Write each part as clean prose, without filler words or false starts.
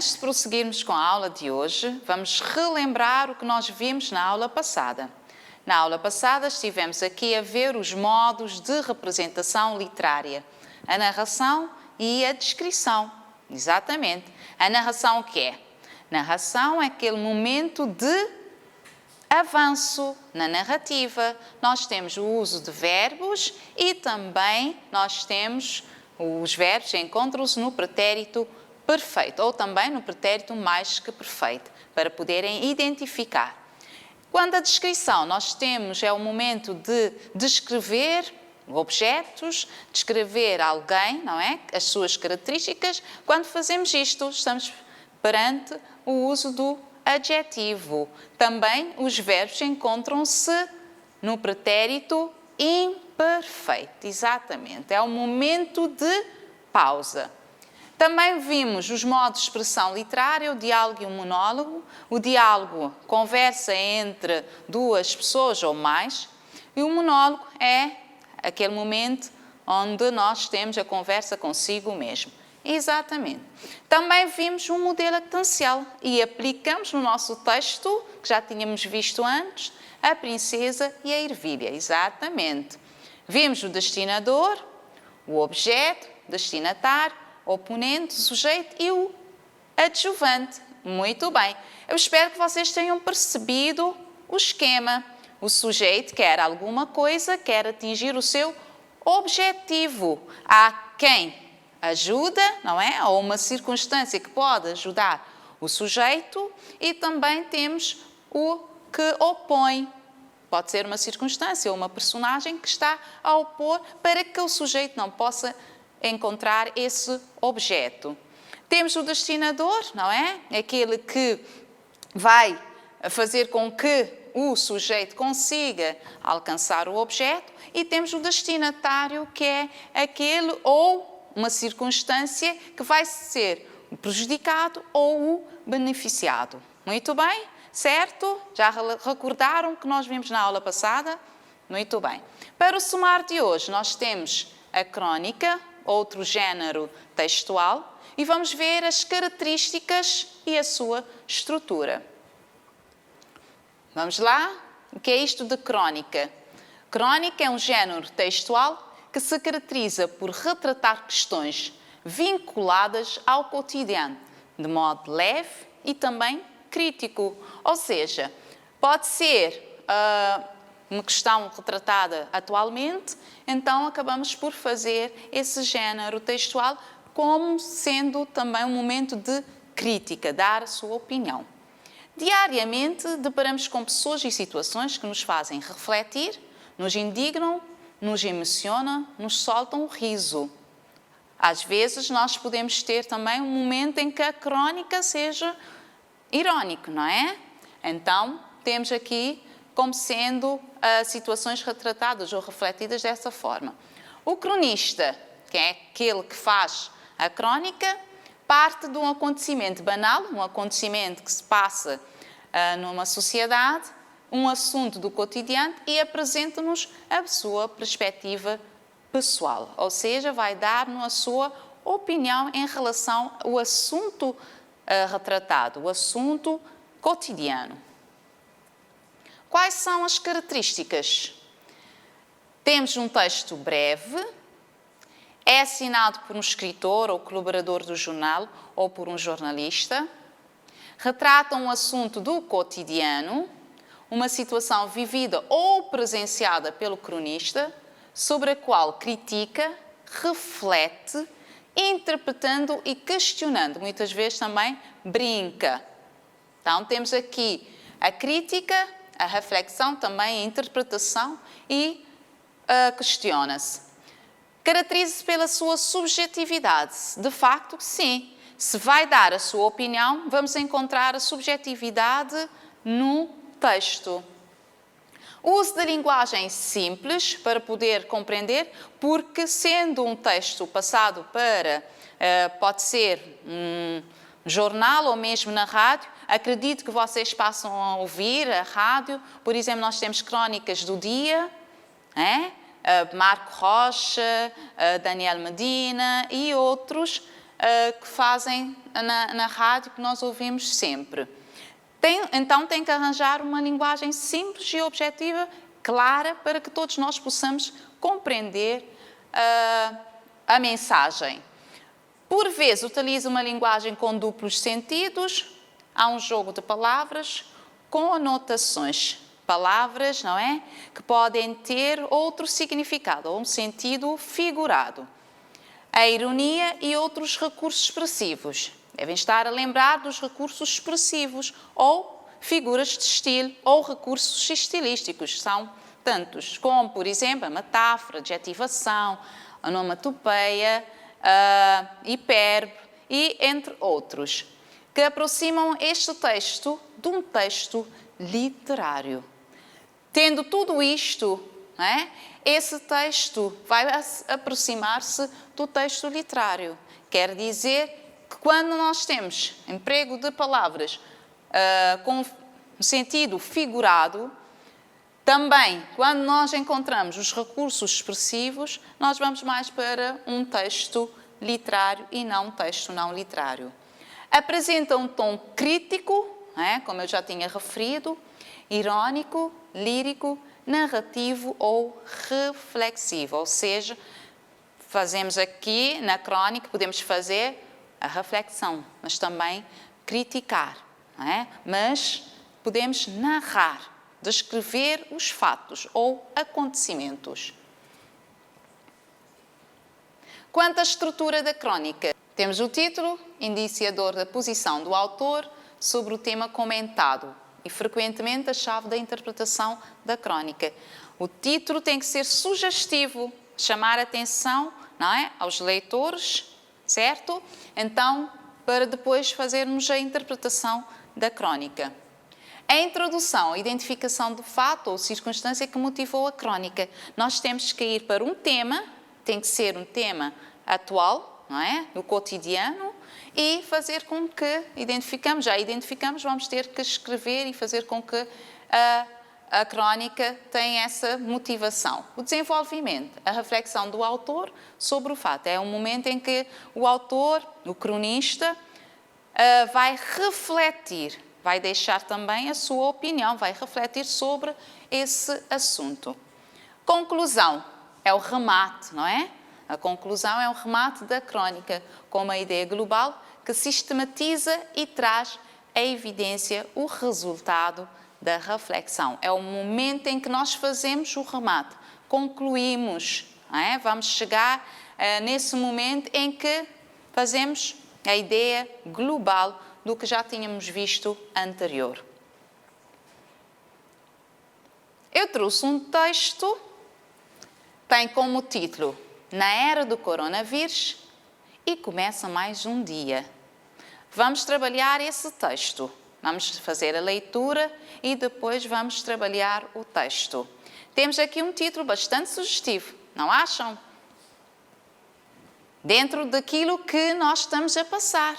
Antes de prosseguirmos com a aula de hoje, vamos relembrar o que nós vimos na aula passada. Na aula passada estivemos aqui a ver os modos de representação literária, a narração e a descrição. Exatamente. A narração o que é? Narração é aquele momento de avanço na narrativa. Nós temos o uso de verbos e também nós temos os verbos encontram-se no pretérito perfeito ou também no pretérito mais que perfeito, para poderem identificar. Quando a descrição nós temos é o momento de descrever objetos, descrever alguém, não é? As suas características. Quando fazemos isto, estamos perante o uso do adjetivo. Também os verbos encontram-se no pretérito imperfeito. Exatamente. É o momento de pausa. Também vimos os modos de expressão literária, o diálogo e o monólogo. O diálogo, conversa entre duas pessoas ou mais. E o monólogo é aquele momento onde nós temos a conversa consigo mesmo. Exatamente. Também vimos um modelo actancial e aplicamos no nosso texto, que já tínhamos visto antes, a princesa e a ervilha. Exatamente. Vimos o destinador, o objeto, destinatário, oponente, sujeito e o adjuvante. Muito bem. Eu espero que vocês tenham percebido o esquema. O sujeito quer alguma coisa, quer atingir o seu objetivo. Há quem ajuda, não é? Ou uma circunstância que pode ajudar o sujeito e também temos o que opõe. Pode ser uma circunstância ou uma personagem que está a opor para que o sujeito não possa encontrar esse objeto. Temos o destinador, não é? Aquele que vai fazer com que o sujeito consiga alcançar o objeto, e temos o destinatário, que é aquele ou uma circunstância que vai ser o prejudicado ou o beneficiado. Muito bem? Certo? Já recordaram que nós vimos na aula passada? Muito bem. Para o sumário de hoje, nós temos a crónica, outro género textual, e vamos ver as características e a sua estrutura. Vamos lá? O que é isto de crónica? Crónica é um género textual que se caracteriza por retratar questões vinculadas ao cotidiano, de modo leve e também crítico. Ou seja, pode ser uma questão retratada atualmente, então acabamos por fazer esse género textual como sendo também um momento de crítica, dar a sua opinião. Diariamente deparamos com pessoas e situações que nos fazem refletir, nos indignam, nos emocionam, nos soltam o riso. Às vezes nós podemos ter também um momento em que a crónica seja irónico, não é? Então temos aqui como sendo situações retratadas ou refletidas dessa forma. O cronista, que é aquele que faz a crónica, parte de um acontecimento banal, um acontecimento que se passa numa sociedade, um assunto do cotidiano, e apresenta-nos a sua perspectiva pessoal. Ou seja, vai dar-nos a sua opinião em relação ao assunto retratado, o assunto cotidiano. Quais são as características? Temos um texto breve, é assinado por um escritor ou colaborador do jornal ou por um jornalista, retrata um assunto do cotidiano, uma situação vivida ou presenciada pelo cronista, sobre a qual critica, reflete, interpretando e questionando. Muitas vezes também brinca. Então temos aqui a crítica, a reflexão, também a interpretação e questiona-se. Caracteriza-se pela sua subjetividade. De facto, sim. Se vai dar a sua opinião, vamos encontrar a subjetividade no texto. O uso da linguagem simples para poder compreender, porque sendo um texto passado para, pode ser um jornal ou mesmo na rádio, acredito que vocês passam a ouvir a rádio. Por exemplo, nós temos crónicas do dia, Marco Rocha, Daniel Medina e outros que fazem na rádio, que nós ouvimos sempre. Então tem que arranjar uma linguagem simples e objetiva, clara, para que todos nós possamos compreender a mensagem. Por vezes utiliza uma linguagem com duplos sentidos, há um jogo de palavras com anotações. Palavras, não é? Que podem ter outro significado, ou um sentido figurado. A ironia e outros recursos expressivos. Devem estar a lembrar dos recursos expressivos, ou figuras de estilo, ou recursos estilísticos. São tantos, como, por exemplo, a metáfora, a adjetivação, a onomatopeia, hipérbole e entre outros, que aproximam este texto de um texto literário. Tendo tudo isto, não é? Esse texto vai aproximar-se do texto literário. Quer dizer que quando nós temos emprego de palavras com sentido figurado, também, quando nós encontramos os recursos expressivos, nós vamos mais para um texto literário e não um texto não literário. Apresenta um tom crítico, como eu já tinha referido, irónico, lírico, narrativo ou reflexivo. Ou seja, fazemos aqui na crónica, podemos fazer a reflexão, mas também criticar. Mas podemos narrar, descrever os fatos ou acontecimentos. Quanto à estrutura da crónica, temos o título, indiciador da posição do autor sobre o tema comentado e, frequentemente, a chave da interpretação da crónica. O título tem que ser sugestivo, chamar a atenção, aos leitores, certo? Então, para depois fazermos a interpretação da crónica. A introdução, a identificação do fato ou circunstância que motivou a crónica. Nós temos que ir para um tema, tem que ser um tema atual, do cotidiano, e fazer com que já identificamos, vamos ter que escrever e fazer com que a crónica tenha essa motivação. O desenvolvimento, a reflexão do autor sobre o fato. É um momento em que o autor, o cronista, vai refletir, vai deixar também a sua opinião, vai refletir sobre esse assunto. Conclusão é o remate, não é? A conclusão é o remate da crónica, com uma ideia global que sistematiza e traz à evidência o resultado da reflexão. É o momento em que nós fazemos o remate, concluímos, não é? Vamos chegar nesse momento em que fazemos a ideia global do que já tínhamos visto anterior. Eu trouxe um texto, tem como título Na Era do Coronavírus e começa mais um dia. Vamos trabalhar esse texto. Vamos fazer a leitura e depois vamos trabalhar o texto. Temos aqui um título bastante sugestivo, não acham? Dentro daquilo que nós estamos a passar.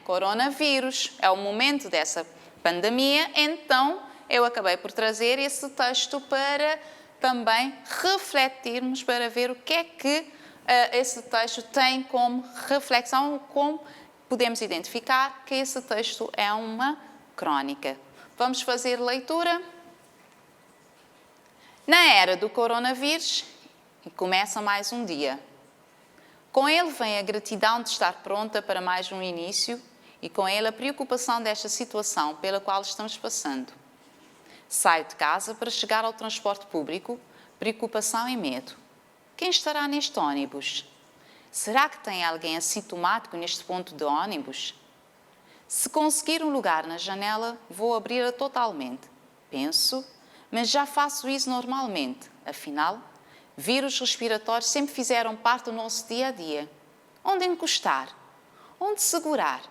Coronavírus, é o momento dessa pandemia, então eu acabei por trazer esse texto para também refletirmos, para ver o que é que esse texto tem como reflexão, como podemos identificar que esse texto é uma crónica. Vamos fazer leitura. Na era do coronavírus, e começa mais um dia. Com ele vem a gratidão de estar pronta para mais um início e com ele a preocupação desta situação pela qual estamos passando. Saio de casa para chegar ao transporte público, preocupação e medo. Quem estará neste ônibus? Será que tem alguém assintomático neste ponto de ônibus? Se conseguir um lugar na janela, vou abri-la totalmente. Penso, mas já faço isso normalmente. Afinal, vírus respiratórios sempre fizeram parte do nosso dia-a-dia. Onde encostar? Onde segurar?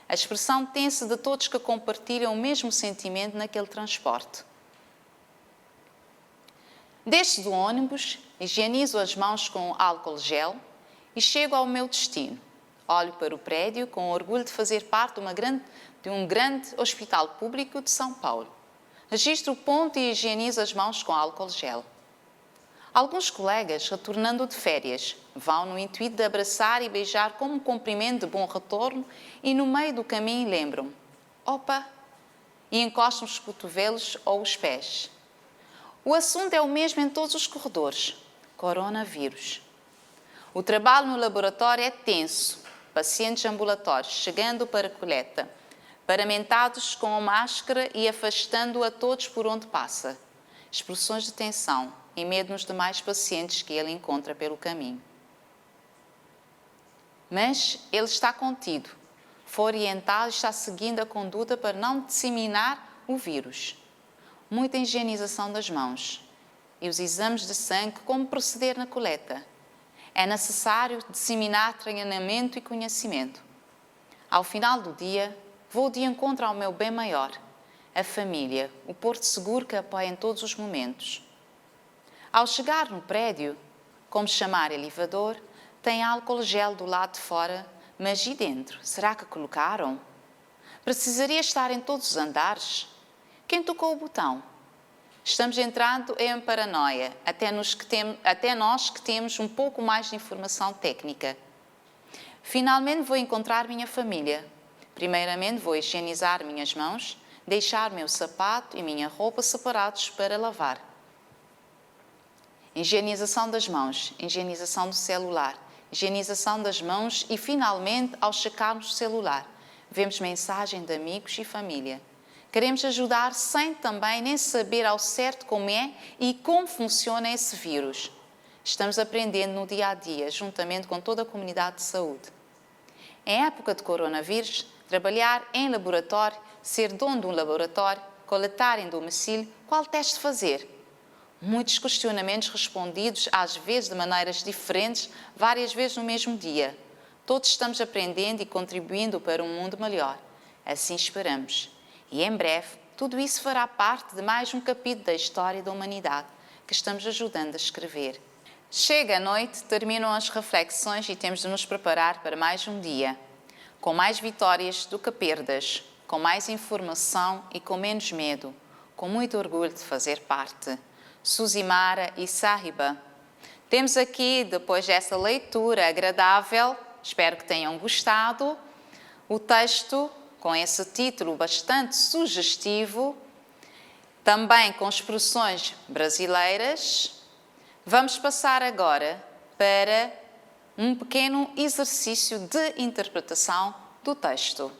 A expressão tem-se de todos que compartilham o mesmo sentimento naquele transporte. Desço do ônibus, higienizo as mãos com álcool gel e chego ao meu destino. Olho para o prédio com orgulho de fazer parte de um grande hospital público de São Paulo. Registro o ponto e higienizo as mãos com álcool gel. Alguns colegas, retornando de férias, vão no intuito de abraçar e beijar como um cumprimento de bom retorno e no meio do caminho lembram: opa! E encostam os cotovelos ou os pés. O assunto é o mesmo em todos os corredores: coronavírus. O trabalho no laboratório é tenso. Pacientes ambulatórios chegando para coleta, paramentados com a máscara e afastando a todos por onde passa. Expressões de tensão e medo nos demais pacientes que ele encontra pelo caminho. Mas ele está contido, foi orientado e está seguindo a conduta para não disseminar o vírus. Muita higienização das mãos e os exames de sangue, como proceder na coleta. É necessário disseminar treinamento e conhecimento. Ao final do dia, vou de encontro ao meu bem maior, a família, o porto seguro que apoia em todos os momentos. Ao chegar no prédio, como chamar elevador, tem álcool gel do lado de fora, mas e dentro? Será que colocaram? Precisaria estar em todos os andares? Quem tocou o botão? Estamos entrando em paranoia, até nós que temos um pouco mais de informação técnica. Finalmente vou encontrar minha família. Primeiramente vou higienizar minhas mãos, deixar meu sapato e minha roupa separados para lavar. Higienização das mãos, higienização do celular, higienização das mãos e, finalmente, ao checarmos o celular, vemos mensagem de amigos e família. Queremos ajudar sem também nem saber ao certo como é e como funciona esse vírus. Estamos aprendendo no dia a dia, juntamente com toda a comunidade de saúde. Em época de coronavírus, trabalhar em laboratório, ser dono de um laboratório, coletar em domicílio, qual teste fazer? Muitos questionamentos respondidos, às vezes de maneiras diferentes, várias vezes no mesmo dia. Todos estamos aprendendo e contribuindo para um mundo melhor. Assim esperamos. E em breve, tudo isso fará parte de mais um capítulo da história da humanidade que estamos ajudando a escrever. Chega a noite, terminam as reflexões e temos de nos preparar para mais um dia. Com mais vitórias do que perdas, com mais informação e com menos medo, com muito orgulho de fazer parte. Suzimara e Sahiba. Temos aqui, depois dessa leitura agradável, espero que tenham gostado, o texto com esse título bastante sugestivo, também com expressões brasileiras. Vamos passar agora para um pequeno exercício de interpretação do texto.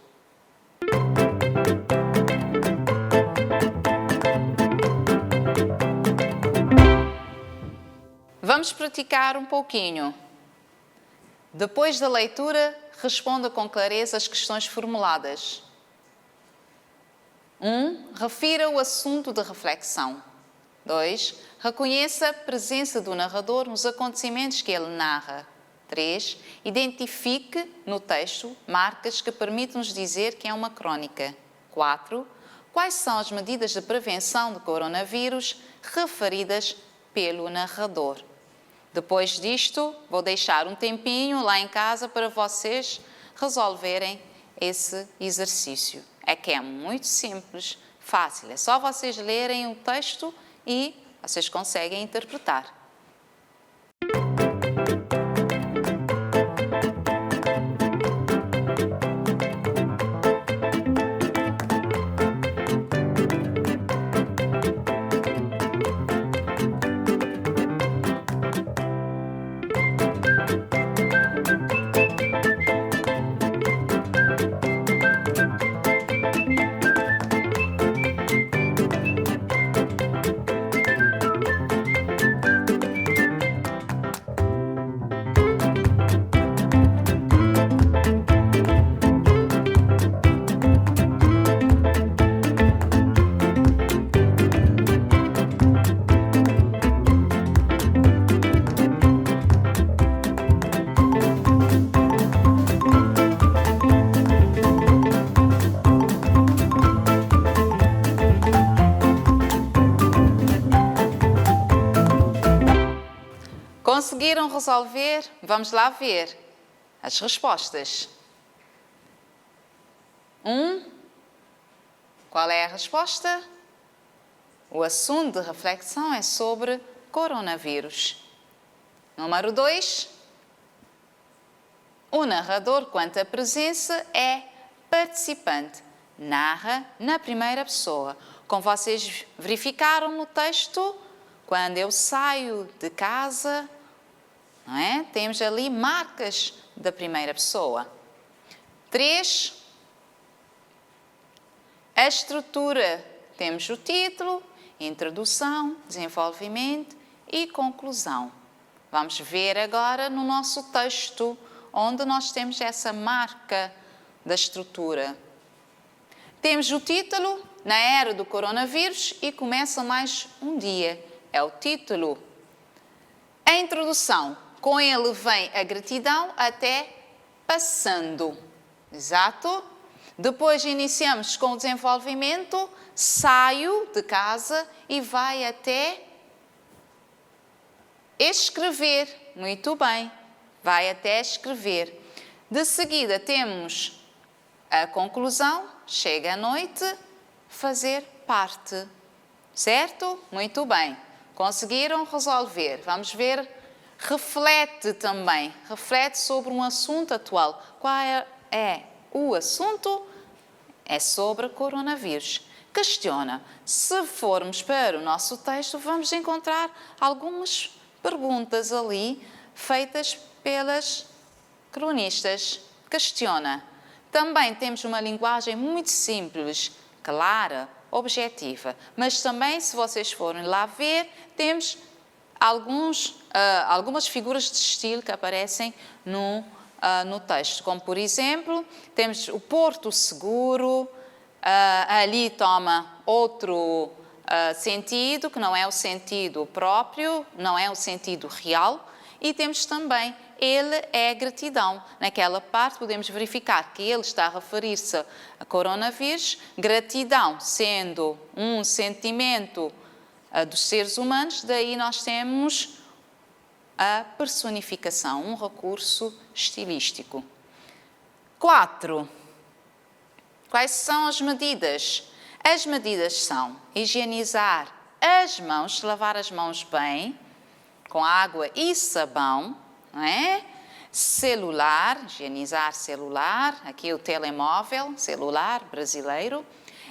Vamos praticar um pouquinho. Depois da leitura, responda com clareza as questões formuladas. 1. Refira o assunto de reflexão. 2. Reconheça a presença do narrador nos acontecimentos que ele narra. 3. Identifique no texto marcas que permitem-nos dizer que é uma crónica. 4. Quais são as medidas de prevenção do coronavírus referidas pelo narrador? Depois disto, vou deixar um tempinho lá em casa para vocês resolverem esse exercício. É que é muito simples, fácil. É só vocês lerem o texto e vocês conseguem interpretar. Conseguiram resolver? Vamos lá ver as respostas. 1. Qual é a resposta? O assunto de reflexão é sobre coronavírus. Número 2. O narrador, quanto à presença, é participante. Narra na primeira pessoa. Como vocês verificaram no texto, quando eu saio de casa, não é? Temos ali marcas da primeira pessoa. 3. A estrutura. Temos o título, introdução, desenvolvimento e conclusão. Vamos ver agora no nosso texto, onde nós temos essa marca da estrutura. Temos o título, na era do coronavírus, e começa mais um dia. É o título. A introdução. Com ele vem a gratidão até passando. Exato. Depois iniciamos com o desenvolvimento. Saio de casa e vai até escrever. Muito bem. Vai até escrever. De seguida temos a conclusão. Chega à noite, fazer parte. Certo? Muito bem. Conseguiram resolver. Vamos ver. Reflete também. Reflete sobre um assunto atual. Qual é o assunto? É sobre o coronavírus. Questiona. Se formos para o nosso texto, vamos encontrar algumas perguntas ali feitas pelas cronistas. Questiona. Também temos uma linguagem muito simples, clara, objetiva. Mas também, se vocês forem lá ver, temos algumas figuras de estilo que aparecem no texto. Como, por exemplo, temos o Porto Seguro, ali toma outro sentido, que não é o sentido próprio, não é o sentido real. E temos também ele é gratidão. Naquela parte podemos verificar que ele está a referir-se a coronavírus, gratidão sendo um sentimento dos seres humanos, daí nós temos a personificação, um recurso estilístico. 4. Quais são as medidas? As medidas são higienizar as mãos, lavar as mãos bem, com água e sabão, não é? Celular, higienizar celular, aqui o telemóvel, celular brasileiro.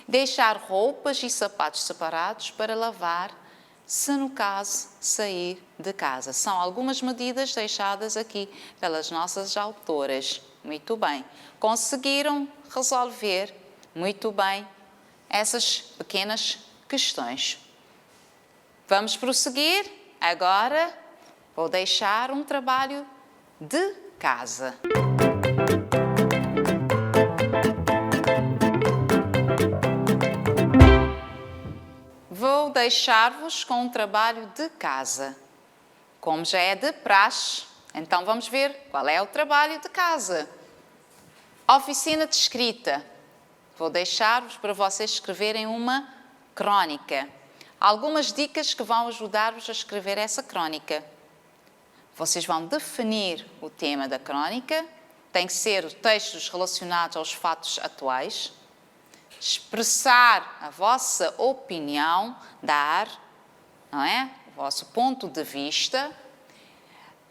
Deixar roupas e sapatos separados para lavar, se no caso sair de casa. São algumas medidas deixadas aqui pelas nossas autoras. Muito bem. Conseguiram resolver muito bem essas pequenas questões. Vamos prosseguir. Agora vou deixar um trabalho de casa. Vou deixar-vos com um trabalho de casa. Como já é de praxe, então vamos ver qual é o trabalho de casa. Oficina de escrita. Vou deixar-vos para vocês escreverem uma crónica. Algumas dicas que vão ajudar-vos a escrever essa crónica. Vocês vão definir o tema da crónica. Tem que ser textos relacionados aos fatos atuais. Expressar a vossa opinião, dar, não é? O vosso ponto de vista.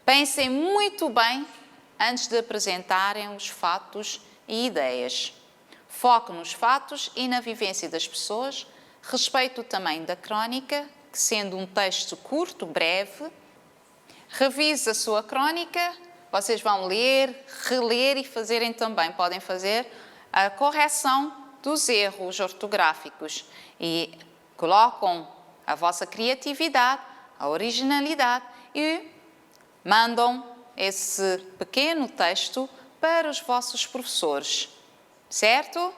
Pensem muito bem antes de apresentarem os fatos e ideias. Foco nos fatos e na vivência das pessoas. Respeito o tamanho da crónica, que sendo um texto curto, breve. Revise a sua crónica. Vocês vão ler, reler e fazerem também. Podem fazer a correção dos erros ortográficos e colocam a vossa criatividade, a originalidade e mandam esse pequeno texto para os vossos professores. Certo?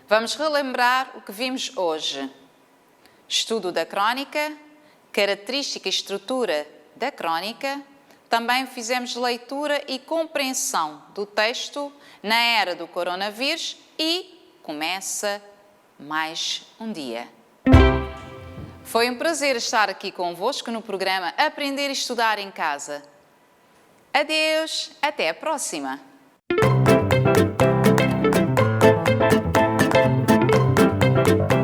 Vamos relembrar o que vimos hoje. Estudo da crónica, característica e estrutura da crónica. Também fizemos leitura e compreensão do texto na era do coronavírus e começa mais um dia. Foi um prazer estar aqui convosco no programa Aprender e Estudar em Casa. Adeus, até a próxima! Música